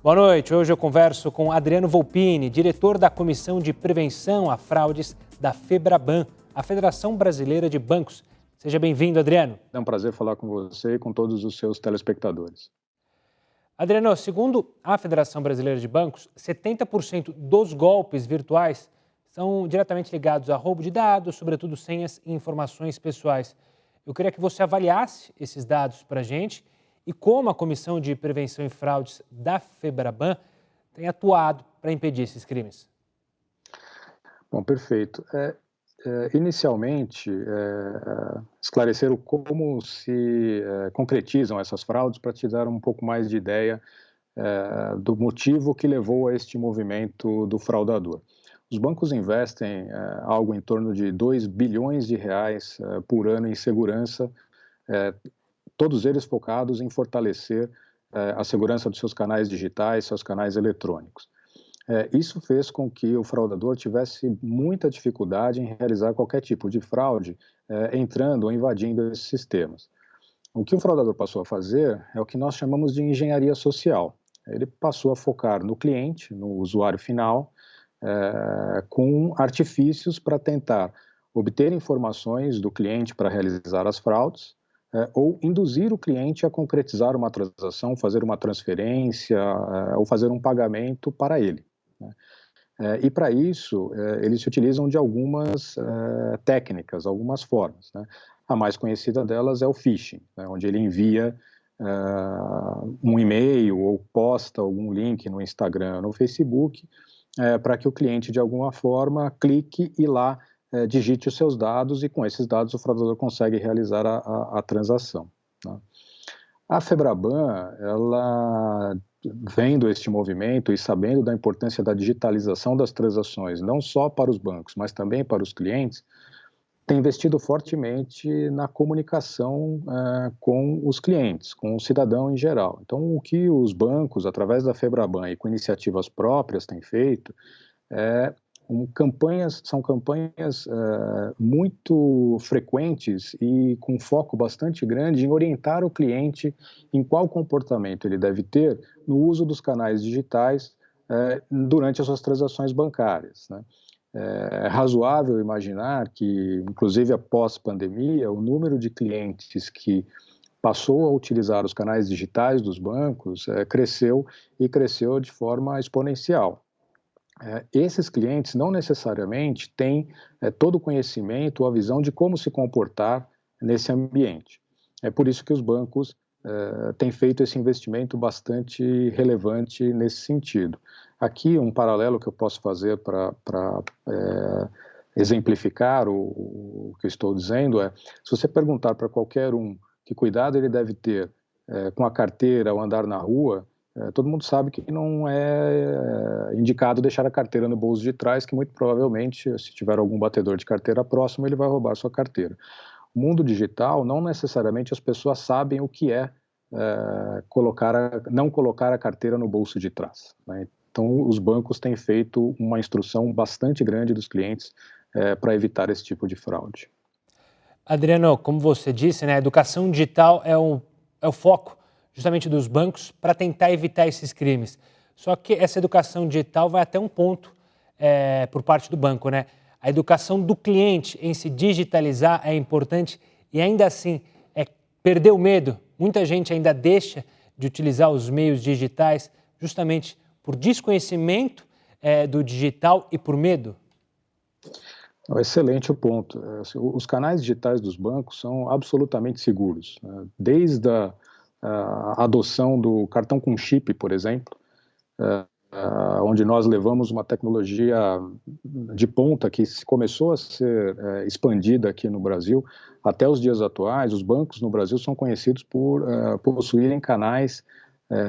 Boa noite. Hoje eu converso com Adriano Volpini, diretor da Comissão de Prevenção a Fraudes da FEBRABAN, a Federação Brasileira de Bancos. Seja bem-vindo, Adriano. É um prazer falar com você e com todos os seus telespectadores. Adriano, segundo a Federação Brasileira de Bancos, 70% dos golpes virtuais são diretamente ligados a roubo de dados, sobretudo senhas e informações pessoais. Eu queria que você avaliasse esses dados para a gente e como a Comissão de Prevenção e Fraudes da FEBRABAN tem atuado para impedir esses crimes. Bom, perfeito. Inicialmente, esclarecer como se concretizam essas fraudes para te dar um pouco mais de ideia do motivo que levou a este movimento do fraudador. Os bancos investem algo em torno de 2 bilhões de reais por ano em segurança, todos eles focados em fortalecer a segurança dos seus canais digitais, seus canais eletrônicos. Isso fez com que o fraudador tivesse muita dificuldade em realizar qualquer tipo de fraude, entrando ou invadindo esses sistemas. O que o fraudador passou a fazer é o que nós chamamos de engenharia social. Ele passou a focar no cliente, no usuário final, com artifícios para tentar obter informações do cliente para realizar as fraudes, ou induzir o cliente a concretizar uma transação, fazer uma transferência ou fazer um pagamento para ele. E para isso, eles se utilizam de algumas técnicas, algumas formas. A mais conhecida delas é o phishing, onde ele envia um e-mail ou posta algum link no Instagram, no Facebook, para que o cliente, de alguma forma, clique e lá digite os seus dados e com esses dados o fraudador consegue realizar a transação. A FEBRABAN, ela, vendo este movimento e sabendo da importância da digitalização das transações, não só para os bancos, mas também para os clientes, tem investido fortemente na comunicação com os clientes, com o cidadão em geral. Então, o que os bancos, através da FEBRABAN e com iniciativas próprias, têm feito são campanhas muito frequentes e com foco bastante grande em orientar o cliente em qual comportamento ele deve ter no uso dos canais digitais durante as suas transações bancárias. É razoável imaginar que, inclusive após pandemia, o número de clientes que passou a utilizar os canais digitais dos bancos cresceu e cresceu de forma exponencial. Esses clientes não necessariamente têm todo o conhecimento ou a visão de como se comportar nesse ambiente. É por isso que os bancos têm feito esse investimento bastante relevante nesse sentido. Aqui, um paralelo que eu posso fazer para exemplificar o que eu estou dizendo se você perguntar para qualquer um que cuidado ele deve ter com a carteira ao andar na rua, todo mundo sabe que não é indicado deixar a carteira no bolso de trás, que muito provavelmente, se tiver algum batedor de carteira próximo, ele vai roubar a sua carteira. No mundo digital, não necessariamente as pessoas sabem o que não colocar a carteira no bolso de trás. Então, os bancos têm feito uma instrução bastante grande dos clientes para evitar esse tipo de fraude. Adriano, como você disse, a educação digital é o foco justamente dos bancos para tentar evitar esses crimes. Só que essa educação digital vai até um ponto por parte do banco, A educação do cliente em se digitalizar é importante e ainda assim perder o medo. Muita gente ainda deixa de utilizar os meios digitais justamente por desconhecimento do digital e por medo. Excelente o ponto. Os canais digitais dos bancos são absolutamente seguros. Desde a adoção do cartão com chip, por exemplo, onde nós levamos uma tecnologia de ponta que começou a ser expandida aqui no Brasil, até os dias atuais, os bancos no Brasil são conhecidos por possuírem canais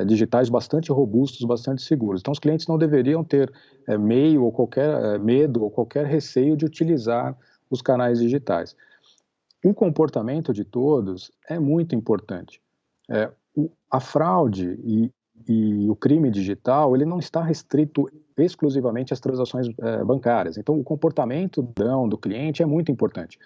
digitais bastante robustos, bastante seguros. Então, os clientes não deveriam ter medo ou qualquer receio de utilizar os canais digitais. O comportamento de todos é muito importante. A fraude e o crime digital, ele não está restrito exclusivamente às transações bancárias. Então, o comportamento do cliente é muito importante.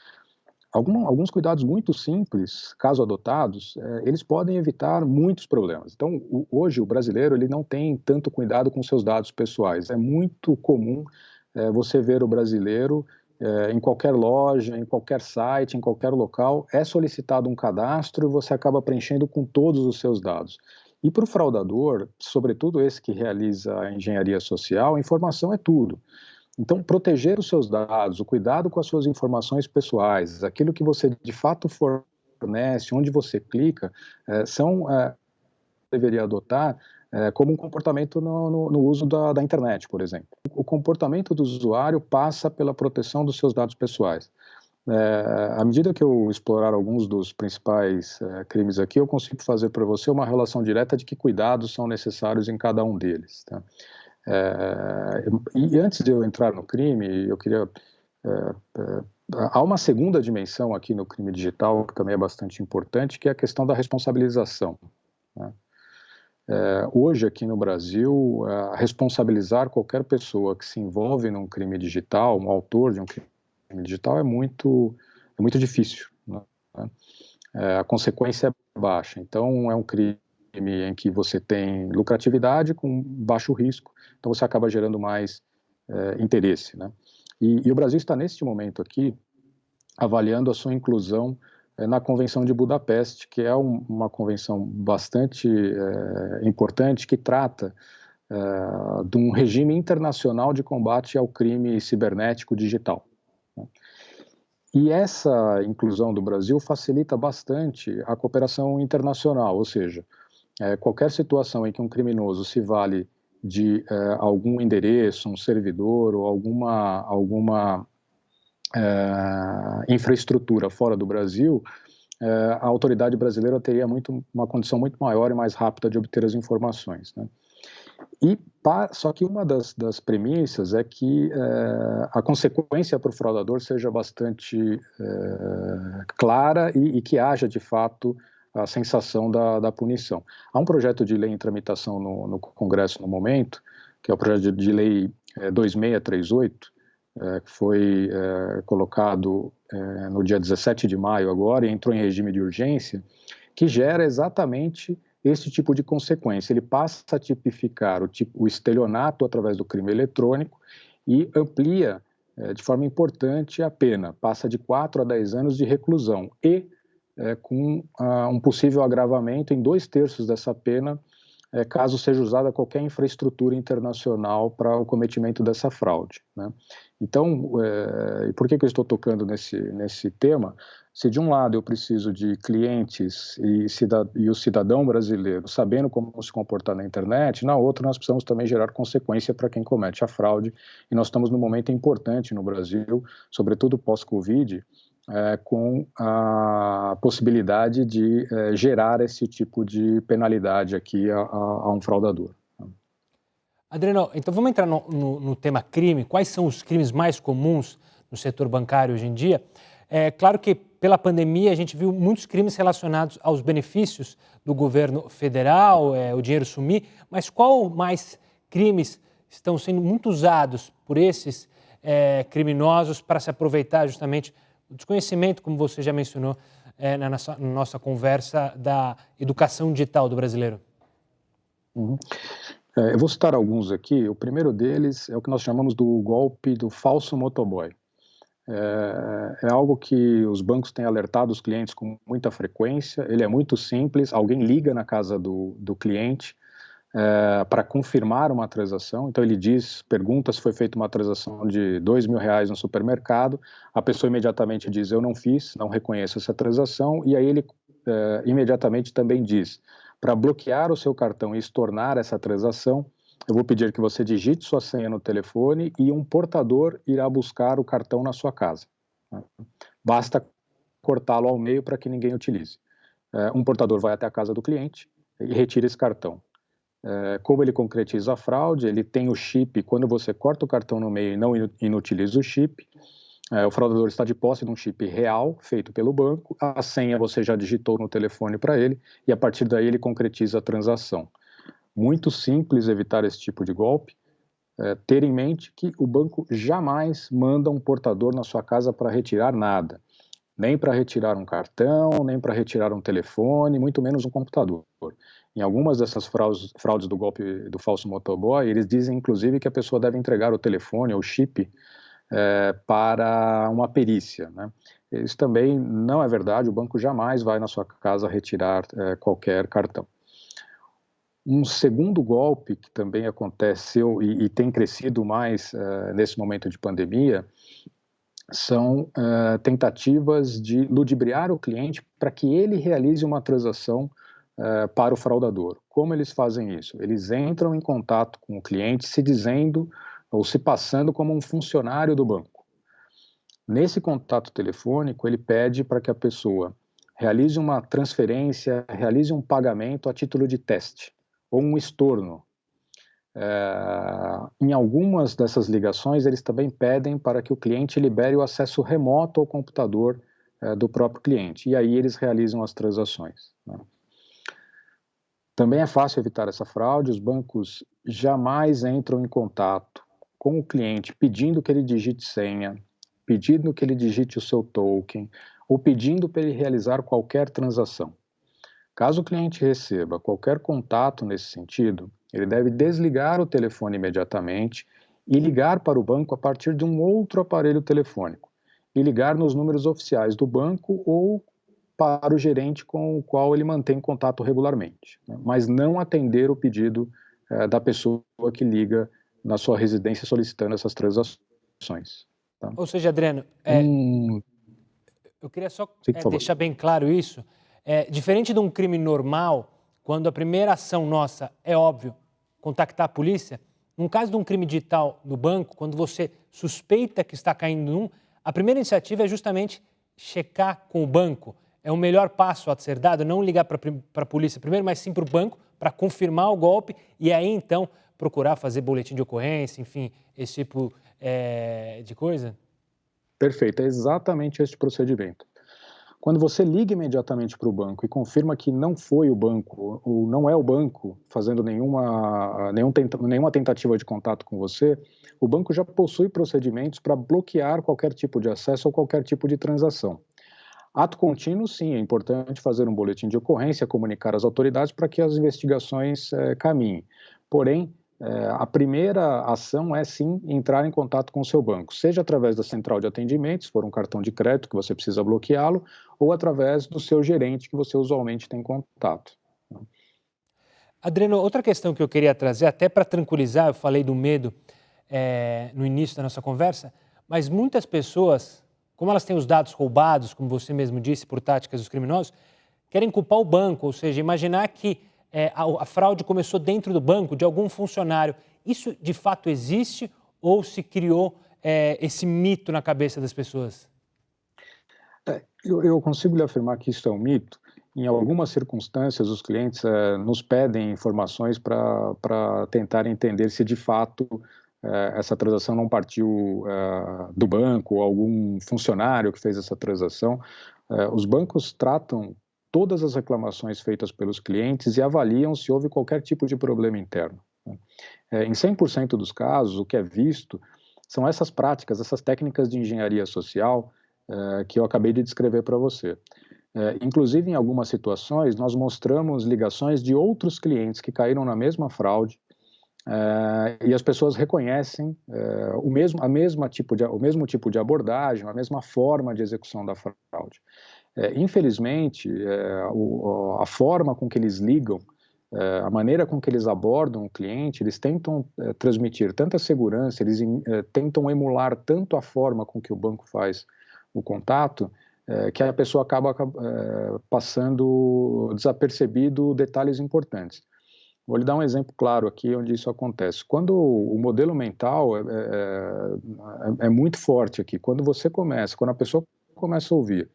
Alguns cuidados muito simples, caso adotados, eles podem evitar muitos problemas. Então, hoje o brasileiro ele não tem tanto cuidado com seus dados pessoais. É muito comum você ver o brasileiro em qualquer loja, em qualquer site, em qualquer local, é solicitado um cadastro e você acaba preenchendo com todos os seus dados. E para o fraudador, sobretudo esse que realiza a engenharia social, a informação é tudo. Então, proteger os seus dados, o cuidado com as suas informações pessoais, aquilo que você de fato fornece, onde você clica, deveria adotar como um comportamento no uso da internet, por exemplo. O comportamento do usuário passa pela proteção dos seus dados pessoais. À medida que eu explorar alguns dos principais crimes aqui, eu consigo fazer para você uma relação direta de que cuidados são necessários em cada um deles. Tá? E antes de eu entrar no crime, eu queria... há uma segunda dimensão aqui no crime digital, que também é bastante importante, que é a questão da responsabilização. Né? Hoje, aqui no Brasil, responsabilizar qualquer pessoa que se envolve num crime digital, um autor de um crime digital, é muito difícil. Né? A consequência é baixa. Então, é um crime em que você tem lucratividade com baixo risco, então você acaba gerando mais interesse. Né? E o Brasil está, neste momento aqui, avaliando a sua inclusão na Convenção de Budapeste, que é uma convenção bastante importante, que trata de um regime internacional de combate ao crime cibernético digital. Né? E essa inclusão do Brasil facilita bastante a cooperação internacional, ou seja, qualquer situação em que um criminoso se vale de algum endereço, um servidor ou alguma infraestrutura fora do Brasil, a autoridade brasileira teria uma condição muito maior e mais rápida de obter as informações. Né? Só que uma das premissas é que a consequência para o fraudador seja bastante clara e que haja, de fato, a sensação da punição. Há um projeto de lei em tramitação no Congresso no momento, que é o projeto de lei 2638, que foi colocado no dia 17 de maio agora e entrou em regime de urgência, que gera exatamente esse tipo de consequência. Ele passa a tipificar o estelionato através do crime eletrônico e amplia de forma importante a pena, passa de 4 a 10 anos de reclusão e com um possível agravamento em 2/3 dessa pena, caso seja usada qualquer infraestrutura internacional para o cometimento dessa fraude. Né? Então, por que eu estou tocando nesse tema? Se de um lado eu preciso de clientes e o cidadão brasileiro sabendo como se comportar na internet, na outra nós precisamos também gerar consequência para quem comete a fraude, e nós estamos num momento importante no Brasil, sobretudo pós-Covid, com a possibilidade de gerar esse tipo de penalidade aqui a um fraudador. Adriano, então vamos entrar no tema crime. Quais são os crimes mais comuns no setor bancário hoje em dia? É claro que pela pandemia a gente viu muitos crimes relacionados aos benefícios do governo federal, o dinheiro sumir, mas qual mais crimes estão sendo muito usados por esses criminosos para se aproveitar justamente o desconhecimento, como você já mencionou na nossa conversa, da educação digital do brasileiro? Uhum. Eu vou citar alguns aqui. O primeiro deles é o que nós chamamos do golpe do falso motoboy. É algo que os bancos têm alertado os clientes com muita frequência. Ele é muito simples, alguém liga na casa do cliente para confirmar uma transação. Então ele pergunta se foi feita uma transação de R$2.000 no supermercado, a pessoa imediatamente diz: eu não fiz, não reconheço essa transação, e aí ele imediatamente também diz: para bloquear o seu cartão e estornar essa transação, eu vou pedir que você digite sua senha no telefone e um portador irá buscar o cartão na sua casa. Basta cortá-lo ao meio para que ninguém utilize. Um portador vai até a casa do cliente e retira esse cartão. Como ele concretiza a fraude, ele tem o chip. Quando você corta o cartão no meio e não inutiliza o chip, o fraudador está de posse de um chip real, feito pelo banco, a senha você já digitou no telefone para ele, e a partir daí ele concretiza a transação. Muito simples evitar esse tipo de golpe. Ter em mente que o banco jamais manda um portador na sua casa para retirar nada. nem para retirar um cartão, nem para retirar um telefone, muito menos um computador. Em algumas dessas fraudes do golpe do falso motoboy, eles dizem inclusive que a pessoa deve entregar o telefone ou chip para uma perícia, né? Isso também não é verdade, o banco jamais vai na sua casa retirar qualquer cartão. Um segundo golpe que também aconteceu e tem crescido mais nesse momento de pandemia são tentativas de ludibriar o cliente para que ele realize uma transação para o fraudador. Como eles fazem isso? Eles entram em contato com o cliente se dizendo ou se passando como um funcionário do banco. Nesse contato telefônico, ele pede para que a pessoa realize uma transferência, realize um pagamento a título de teste, ou um estorno. Em algumas dessas ligações, eles também pedem para que o cliente libere o acesso remoto ao computador do próprio cliente, e aí eles realizam as transações, né? Também é fácil evitar essa fraude, os bancos jamais entram em contato com o cliente pedindo que ele digite senha, pedindo que ele digite o seu token, ou pedindo para ele realizar qualquer transação. Caso o cliente receba qualquer contato nesse sentido, ele deve desligar o telefone imediatamente e ligar para o banco a partir de um outro aparelho telefônico, e ligar nos números oficiais do banco ou para o gerente com o qual ele mantém contato regularmente, né? Mas não atender o pedido da pessoa que liga na sua residência solicitando essas transações, tá? Ou seja, Adriano, eu queria só Sim, por favor. deixar bem claro isso. Diferente de um crime normal, quando a primeira ação nossa é óbvio, contactar a polícia, no caso de um crime digital no banco, quando você suspeita que está caindo num, a primeira iniciativa é justamente checar com o banco. É o melhor passo a ser dado, não ligar para a polícia primeiro, mas sim para o banco, para confirmar o golpe e aí então procurar fazer boletim de ocorrência, enfim, esse tipo de coisa? Perfeito, é exatamente esse procedimento. Quando você liga imediatamente para o banco e confirma que não foi o banco, ou não é o banco fazendo nenhuma tentativa de contato com você, o banco já possui procedimentos para bloquear qualquer tipo de acesso ou qualquer tipo de transação. Ato contínuo, sim, é importante fazer um boletim de ocorrência, comunicar às autoridades para que as investigações caminhem. Porém, a primeira ação é, sim, entrar em contato com o seu banco, seja através da central de atendimento, se for um cartão de crédito que você precisa bloqueá-lo, ou através do seu gerente que você usualmente tem contato. Adriano, outra questão que eu queria trazer, até para tranquilizar, eu falei do medo no início da nossa conversa, mas muitas pessoas, como elas têm os dados roubados, como você mesmo disse, por táticas dos criminosos, querem culpar o banco, ou seja, imaginar que a fraude começou dentro do banco, de algum funcionário. Isso de fato existe ou se criou esse mito na cabeça das pessoas? Eu consigo lhe afirmar que isso é um mito. Em algumas circunstâncias, os clientes nos pedem informações para tentar entender se de fato essa transação não partiu do banco ou algum funcionário que fez essa transação. Os bancos tratam todas as reclamações feitas pelos clientes e avaliam se houve qualquer tipo de problema interno, né? Em 100% dos casos, o que é visto são essas práticas, essas técnicas de engenharia social que eu acabei de descrever para você. Inclusive, em algumas situações, nós mostramos ligações de outros clientes que caíram na mesma fraude e as pessoas reconhecem o mesmo tipo de abordagem, a mesma forma de execução da fraude. Infelizmente, a forma com que eles ligam, a maneira com que eles abordam o cliente, eles tentam transmitir tanta segurança, eles tentam emular tanto a forma com que o banco faz o contato, que a pessoa acaba passando desapercebido detalhes importantes. Vou lhe dar um exemplo claro aqui onde isso acontece. Quando o modelo mental é muito forte aqui, quando a pessoa começa a ouvir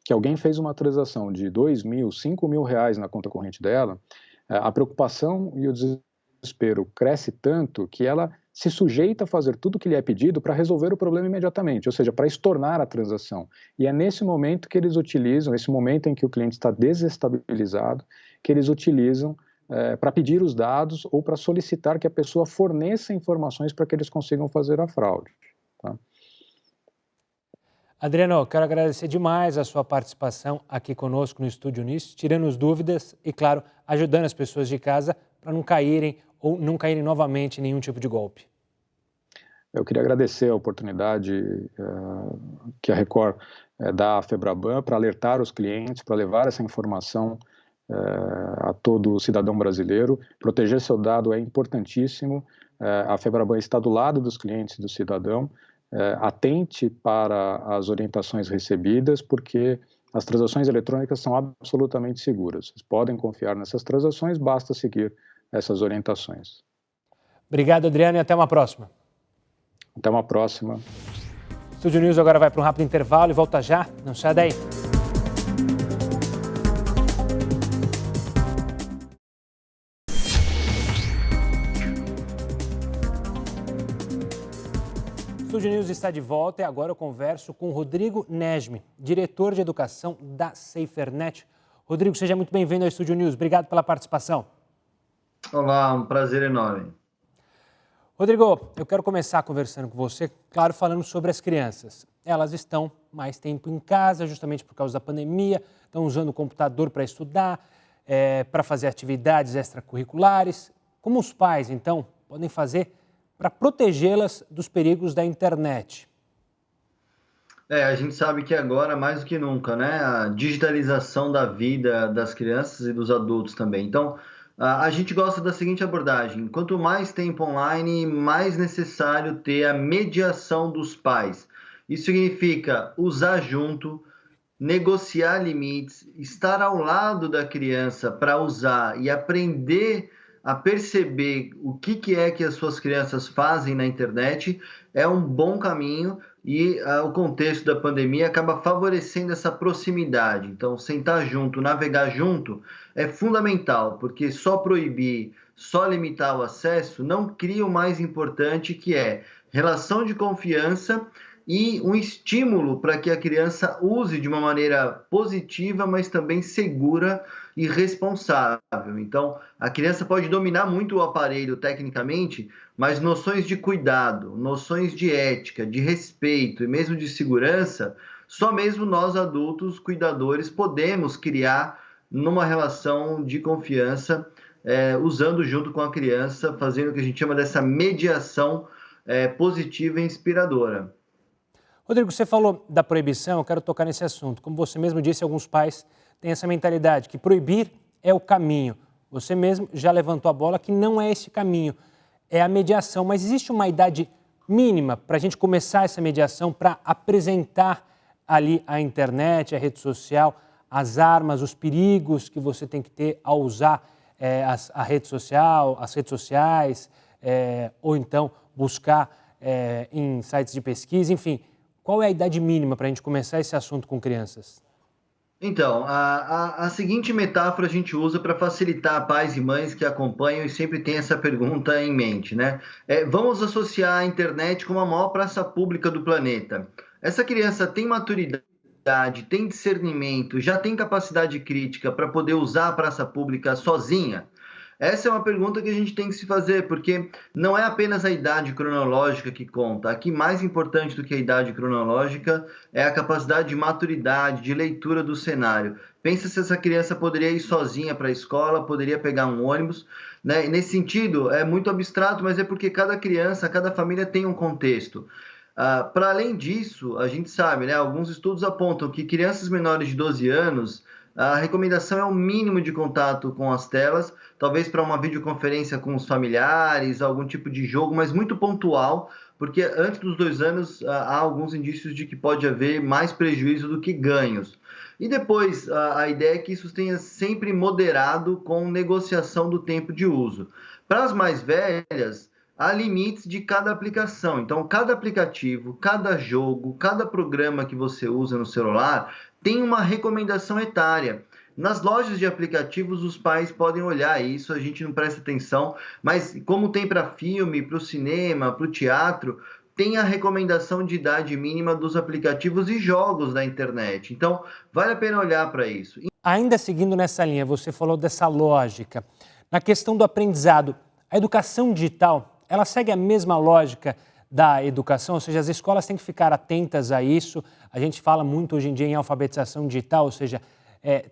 que alguém fez uma transação de 2 mil, 5 mil reais na conta corrente dela, a preocupação e o desespero cresce tanto que ela se sujeita a fazer tudo o que lhe é pedido para resolver o problema imediatamente, ou seja, para estornar a transação. E é nesse momento que eles utilizam, esse momento em que o cliente está desestabilizado, que eles utilizam para pedir os dados ou para solicitar que a pessoa forneça informações para que eles consigam fazer a fraude, tá? Adriano, eu quero agradecer demais a sua participação aqui conosco no Estúdio Nisso, tirando as dúvidas e, claro, ajudando as pessoas de casa para não caírem ou não caírem novamente em nenhum tipo de golpe. Eu queria agradecer a oportunidade que a Record dá à Febraban para alertar os clientes, para levar essa informação a todo cidadão brasileiro. Proteger seu dado é importantíssimo. A Febraban está do lado dos clientes e do cidadão. Atente para as orientações recebidas, porque as transações eletrônicas são absolutamente seguras. Vocês podem confiar nessas transações, basta seguir essas orientações. Obrigado, Adriano, e até uma próxima. Até uma próxima. Estúdio News agora vai para um rápido intervalo e volta já. Não sai daí. O Estúdio News está de volta e agora eu converso com o Rodrigo Nejmi, diretor de educação da SaferNet. Rodrigo, seja muito bem-vindo ao Estúdio News. Obrigado pela participação. Olá, um prazer enorme. Rodrigo, eu quero começar conversando com você, claro, falando sobre as crianças. Elas estão mais tempo em casa, justamente por causa da pandemia, estão usando o computador para estudar, para fazer atividades extracurriculares. Como os pais, então, podem fazer para protegê-las dos perigos da internet? A gente sabe que agora, mais do que nunca, né, a digitalização da vida das crianças e dos adultos também. Então, a gente gosta da seguinte abordagem: quanto mais tempo online, mais necessário ter a mediação dos pais. Isso significa usar junto, negociar limites, estar ao lado da criança para usar e aprender a perceber o que é que as suas crianças fazem na internet é um bom caminho e o contexto da pandemia acaba favorecendo essa proximidade. Então, sentar junto, navegar junto é fundamental, porque só proibir, só limitar o acesso não cria o mais importante, que é relação de confiança e um estímulo para que a criança use de uma maneira positiva, mas também segura e responsável. Então, a criança pode dominar muito o aparelho tecnicamente, mas noções de cuidado, noções de ética, de respeito e mesmo de segurança, só mesmo nós adultos, cuidadores, podemos criar numa relação de confiança, usando junto com a criança, fazendo o que a gente chama dessa mediação positiva e inspiradora. Rodrigo, você falou da proibição, eu quero tocar nesse assunto. Como você mesmo disse, alguns pais têm essa mentalidade que proibir é o caminho. Você mesmo já levantou a bola que não é esse caminho, é a mediação. Mas existe uma idade mínima para a gente começar essa mediação, para apresentar ali a internet, a rede social, as armas, os perigos que você tem que ter ao usar a rede social, as redes sociais, ou então buscar em sites de pesquisa, enfim. Qual é a idade mínima para a gente começar esse assunto com crianças? Então, a seguinte metáfora a gente usa para facilitar pais e mães que acompanham e sempre tem essa pergunta em mente, né? Vamos associar a internet com a maior praça pública do planeta. Essa criança tem maturidade, tem discernimento, já tem capacidade crítica para poder usar a praça pública sozinha? Essa é uma pergunta que a gente tem que se fazer, porque não é apenas a idade cronológica que conta. Aqui, mais importante do que a idade cronológica é a capacidade de maturidade, de leitura do cenário. Pensa se essa criança poderia ir sozinha para a escola, poderia pegar um ônibus, né? Nesse sentido, é muito abstrato, mas é porque cada criança, cada família tem um contexto. Para além disso, a gente sabe, né, alguns estudos apontam que crianças menores de 12 anos, a recomendação é o mínimo de contato com as telas, talvez para uma videoconferência com os familiares, algum tipo de jogo, mas muito pontual, porque antes dos 2 anos há alguns indícios de que pode haver mais prejuízo do que ganhos. E depois, a ideia é que isso tenha sempre moderado com negociação do tempo de uso. Para as mais velhas, há limites de cada aplicação. Então, cada aplicativo, cada jogo, cada programa que você usa no celular tem uma recomendação etária. Nas lojas de aplicativos, os pais podem olhar isso, a gente não presta atenção, mas como tem para filme, para o cinema, para o teatro, tem a recomendação de idade mínima dos aplicativos e jogos da internet. Então, vale a pena olhar para isso. Ainda seguindo nessa linha, você falou dessa lógica. Na questão do aprendizado, a educação digital, ela segue a mesma lógica da educação, ou seja, as escolas têm que ficar atentas a isso. A gente fala muito hoje em dia em alfabetização digital, ou seja,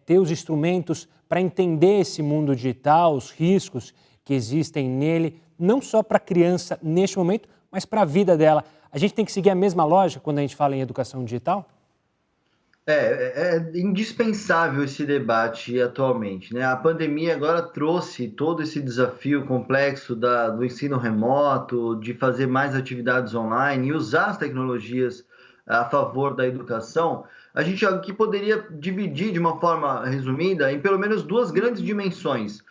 ter os instrumentos para entender esse mundo digital, os riscos que existem nele, não só para a criança neste momento, mas para a vida dela. A gente tem que seguir a mesma lógica quando a gente fala em educação digital? É indispensável esse debate atualmente, né? A pandemia agora trouxe todo esse desafio complexo do ensino remoto, de fazer mais atividades online e usar as tecnologias a favor da educação. A gente aqui poderia dividir de uma forma resumida em pelo menos duas grandes dimensões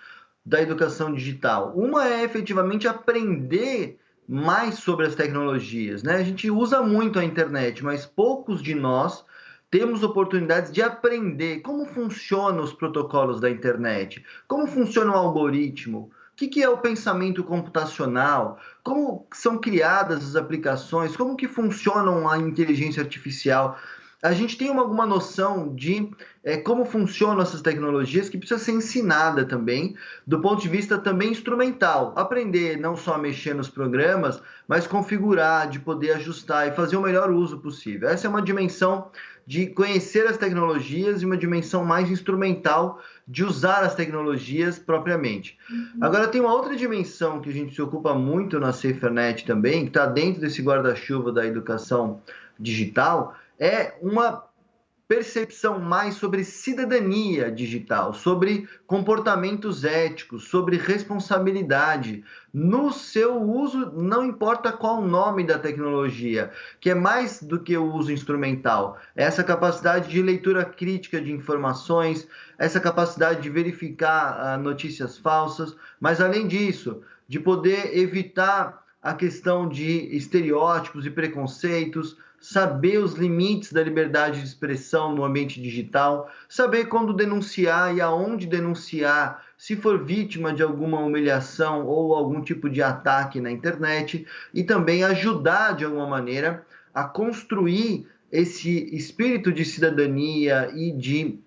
da educação digital. Uma é efetivamente aprender mais sobre as tecnologias, né? A gente usa muito a internet, mas poucos de nós temos oportunidades de aprender como funcionam os protocolos da internet, como funciona o algoritmo, o que é o pensamento computacional, como são criadas as aplicações, como que funcionam a inteligência artificial. A gente tem alguma noção de como funcionam essas tecnologias que precisa ser ensinada também, do ponto de vista também instrumental. Aprender não só a mexer nos programas, mas configurar, de poder ajustar e fazer o melhor uso possível. Essa é uma dimensão de conhecer as tecnologias e uma dimensão mais instrumental de usar as tecnologias propriamente. Agora, tem uma outra dimensão que a gente se ocupa muito na SaferNet também, que está dentro desse guarda-chuva da educação digital, é uma percepção mais sobre cidadania digital, sobre comportamentos éticos, sobre responsabilidade no seu uso, não importa qual o nome da tecnologia, que é mais do que o uso instrumental, essa capacidade de leitura crítica de informações, essa capacidade de verificar notícias falsas, mas além disso, de poder evitar a questão de estereótipos e preconceitos, saber os limites da liberdade de expressão no ambiente digital, saber quando denunciar e aonde denunciar, se for vítima de alguma humilhação ou algum tipo de ataque na internet, e também ajudar de alguma maneira a construir esse espírito de cidadania e de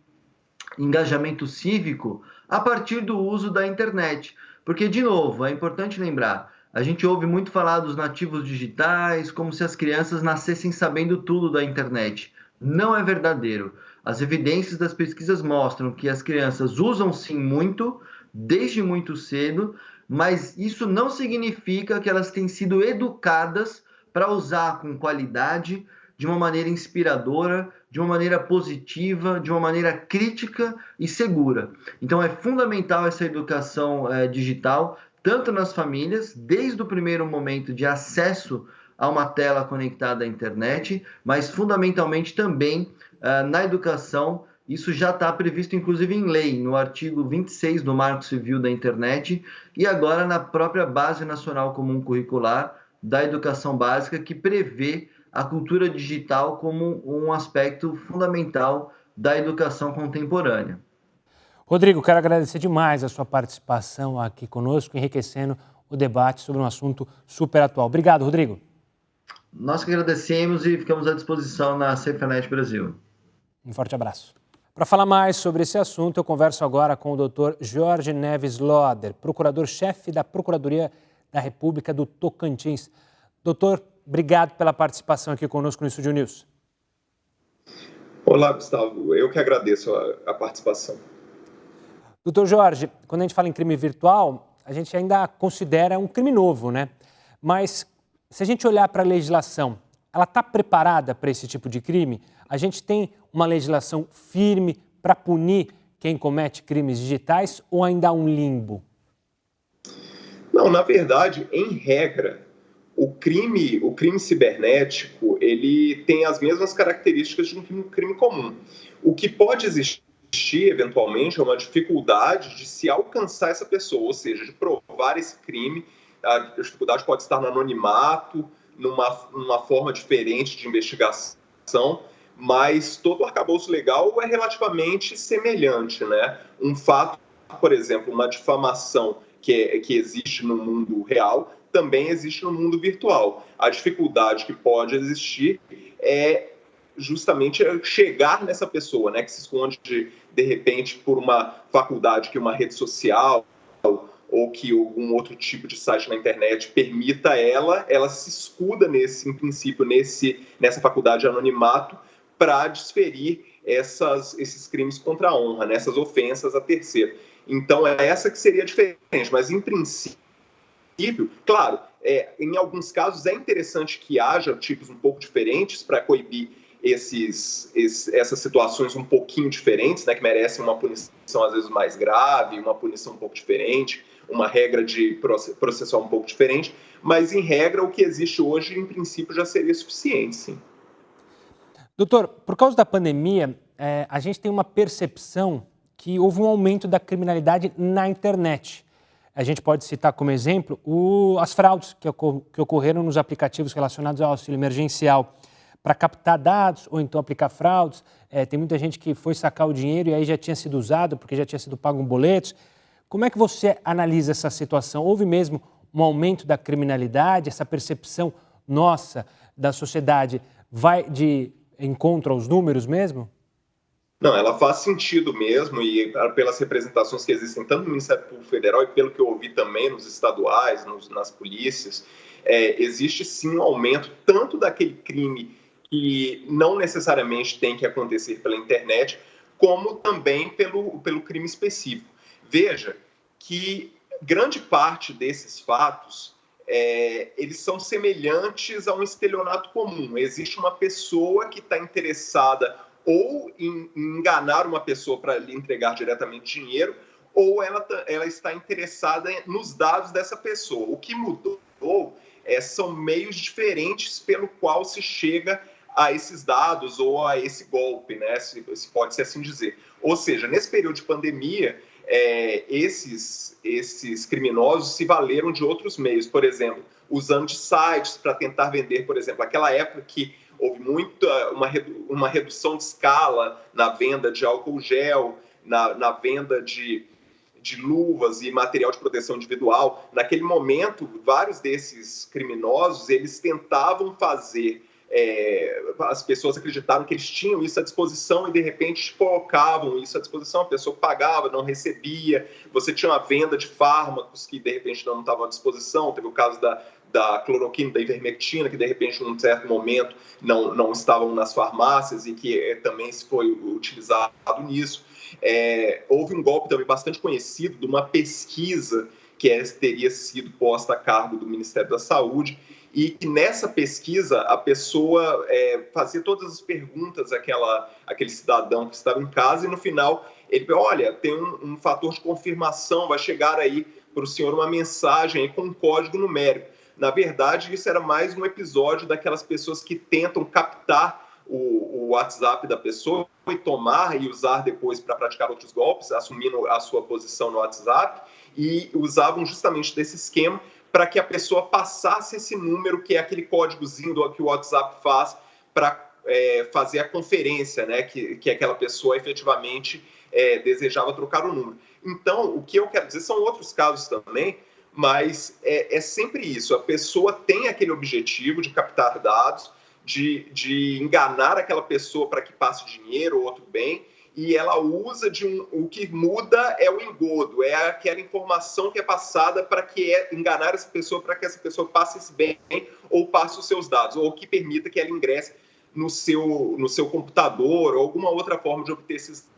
engajamento cívico a partir do uso da internet. Porque, de novo, é importante lembrar, a gente ouve muito falar dos nativos digitais, como se as crianças nascessem sabendo tudo da internet. Não é verdadeiro. As evidências das pesquisas mostram que as crianças usam sim muito, desde muito cedo, mas isso não significa que elas têm sido educadas para usar com qualidade, de uma maneira inspiradora, de uma maneira positiva, de uma maneira crítica e segura. Então é fundamental essa educação digital, tanto nas famílias, desde o primeiro momento de acesso a uma tela conectada à internet, mas fundamentalmente também na educação. Isso já está previsto, inclusive, em lei, no artigo 26 do Marco Civil da Internet e agora na própria Base Nacional Comum Curricular da Educação Básica, que prevê a cultura digital como um aspecto fundamental da educação contemporânea. Rodrigo, quero agradecer demais a sua participação aqui conosco, enriquecendo o debate sobre um assunto super atual. Obrigado, Rodrigo. Nós que agradecemos e ficamos à disposição na SaferNet Brasil. Um forte abraço. Para falar mais sobre esse assunto, eu converso agora com o Dr. Jorge Neves Loder, procurador-chefe da Procuradoria da República do Tocantins. Doutor, obrigado pela participação aqui conosco no Estúdio News. Olá, Gustavo. Eu que agradeço a participação. Doutor Jorge, quando a gente fala em crime virtual, a gente ainda considera um crime novo, né? Mas se a gente olhar para a legislação, ela está preparada para esse tipo de crime? A gente tem uma legislação firme para punir quem comete crimes digitais ou ainda há um limbo? Não, na verdade, em regra, o crime cibernético, ele tem as mesmas características de um crime comum. O que pode existir, eventualmente, é uma dificuldade de se alcançar essa pessoa, ou seja, de provar esse crime. A dificuldade pode estar no anonimato, numa forma diferente de investigação, mas todo o arcabouço legal é relativamente semelhante, né? Um fato, por exemplo, uma difamação que existe no mundo real, também existe no mundo virtual. A dificuldade que pode existir é justamente chegar nessa pessoa, né, que se esconde, de repente, por uma faculdade, que uma rede social, ou que algum outro tipo de site na internet permita ela se escuda em princípio, nessa faculdade de anonimato para desferir esses crimes contra a honra, né, essas ofensas a terceiro. Então, é essa que seria a diferença, mas em princípio, claro, em alguns casos é interessante que haja tipos um pouco diferentes para coibir essas situações um pouquinho diferentes, né, que merecem uma punição às vezes mais grave, uma punição um pouco diferente, uma regra de processual um pouco diferente, mas em regra o que existe hoje em princípio já seria suficiente, sim. Doutor, por causa da pandemia, a gente tem uma percepção que houve um aumento da criminalidade na internet. A gente pode citar como exemplo as fraudes que ocorreram nos aplicativos relacionados ao auxílio emergencial para captar dados ou então aplicar fraudes. Tem muita gente que foi sacar o dinheiro e aí já tinha sido usado porque já tinha sido pago boletos. Como é que você analisa essa situação? Houve mesmo um aumento da criminalidade? Essa percepção nossa da sociedade vai de encontro aos números mesmo? Não, ela faz sentido mesmo, e pelas representações que existem tanto no Ministério Público Federal e pelo que eu ouvi também nos estaduais, nas polícias, existe sim um aumento tanto daquele crime que não necessariamente tem que acontecer pela internet, como também pelo crime específico. Veja que grande parte desses fatos, eles são semelhantes a um estelionato comum. Existe uma pessoa que está interessada ou em enganar uma pessoa para lhe entregar diretamente dinheiro, ou ela está interessada nos dados dessa pessoa. O que mudou são meios diferentes pelo qual se chega a esses dados ou a esse golpe, né? Se pode-se assim dizer. Ou seja, nesse período de pandemia, esses criminosos se valeram de outros meios, por exemplo, usando de sites para tentar vender, por exemplo, aquela época que houve uma redução de escala na venda de álcool gel, na venda de luvas e material de proteção individual. Naquele momento, vários desses criminosos, eles tentavam fazer... as pessoas acreditaram que eles tinham isso à disposição e, de repente, colocavam isso à disposição. A pessoa pagava, não recebia. Você tinha uma venda de fármacos que, de repente, não estavam à disposição. Teve o caso da cloroquina, da ivermectina, que, de repente, num certo momento, não estavam nas farmácias e que também se foi utilizado nisso. Houve um golpe também bastante conhecido de uma pesquisa que teria sido posta a cargo do Ministério da Saúde, e que nessa pesquisa a pessoa fazia todas as perguntas àquele cidadão que estava em casa, e no final ele falou: olha, tem um fator de confirmação, vai chegar aí para o senhor uma mensagem aí com um código numérico. Na verdade, isso era mais um episódio daquelas pessoas que tentam captar o WhatsApp da pessoa e tomar e usar depois para praticar outros golpes, assumindo a sua posição no WhatsApp, e usavam justamente desse esquema para que a pessoa passasse esse número, que é aquele códigozinho que o WhatsApp faz para fazer a conferência, né, que aquela pessoa efetivamente desejava trocar o número. Então, o que eu quero dizer são outros casos também, mas é sempre isso. A pessoa tem aquele objetivo de captar dados, de enganar aquela pessoa para que passe dinheiro ou outro bem, e ela usa o que muda é o engodo, é aquela informação que é passada para enganar essa pessoa, para que essa pessoa passe esse bem ou passe os seus dados, ou que permita que ela ingresse no seu computador ou alguma outra forma de obter esses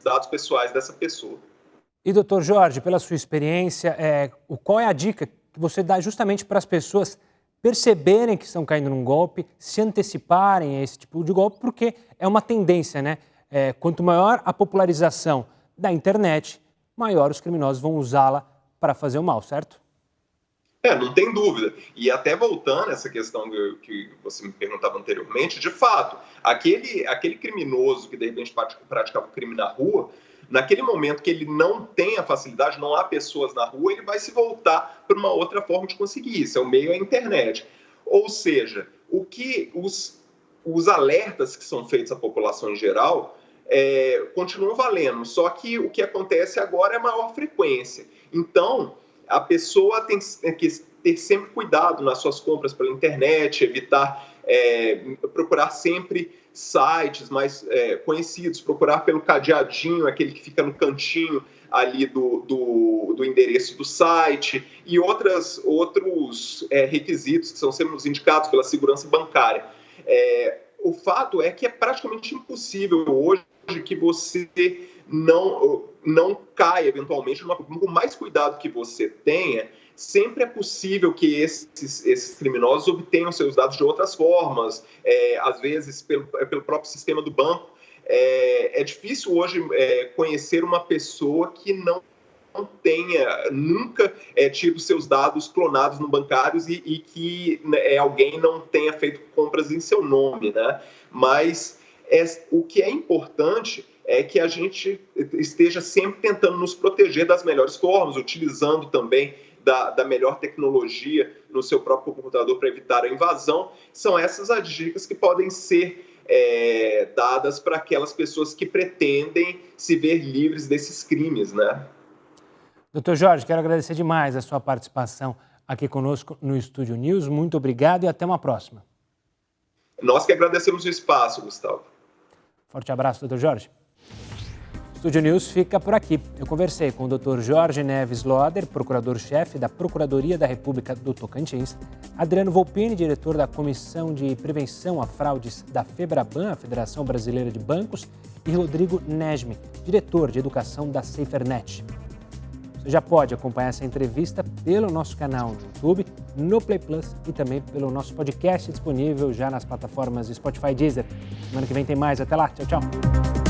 dados pessoais dessa pessoa. E, doutor Jorge, pela sua experiência, qual é a dica que você dá justamente para as pessoas perceberem que estão caindo num golpe, se anteciparem a esse tipo de golpe, porque é uma tendência, né? Quanto maior a popularização da internet, maior os criminosos vão usá-la para fazer o mal, certo? Não tem dúvida. E até voltando a essa questão que você me perguntava anteriormente, de fato, aquele criminoso que de repente praticava o crime na rua, naquele momento que ele não tem a facilidade, não há pessoas na rua, ele vai se voltar para uma outra forma de conseguir isso. O meio é a internet. Ou seja, o que os alertas que são feitos à população em geral continuam valendo, só que o que acontece agora é maior frequência. Então, a pessoa tem que ter sempre cuidado nas suas compras pela internet, evitar, procurar sempre sites mais conhecidos, procurar pelo cadeadinho, aquele que fica no cantinho ali do endereço do site, e outros requisitos que são sempre indicados pela segurança bancária. O fato é que é praticamente impossível hoje que você não caia eventualmente numa, por mais cuidado que você tenha, sempre é possível que esses criminosos obtenham seus dados de outras formas, às vezes pelo próprio sistema do banco. É difícil hoje conhecer uma pessoa que não tenha nunca tido seus dados clonados no bancários e que alguém não tenha feito compras em seu nome, né? Mas o que é importante é que a gente esteja sempre tentando nos proteger das melhores formas, utilizando também da melhor tecnologia no seu próprio computador para evitar a invasão. São essas as dicas que podem ser dadas para aquelas pessoas que pretendem se ver livres desses crimes, né? Doutor Jorge, quero agradecer demais a sua participação aqui conosco no Estúdio News. Muito obrigado e até uma próxima. Nós que agradecemos o espaço, Gustavo. Forte abraço, doutor Jorge. O Estúdio News fica por aqui. Eu conversei com o doutor Jorge Neves Loader, procurador-chefe da Procuradoria da República do Tocantins, Adriano Volpini, diretor da Comissão de Prevenção a Fraudes da FEBRABAN, a Federação Brasileira de Bancos, e Rodrigo Nesme, diretor de Educação da SaferNet. Você já pode acompanhar essa entrevista pelo nosso canal no YouTube, no Play Plus e também pelo nosso podcast disponível já nas plataformas Spotify e Deezer. Semana que vem tem mais. Até lá. Tchau, tchau.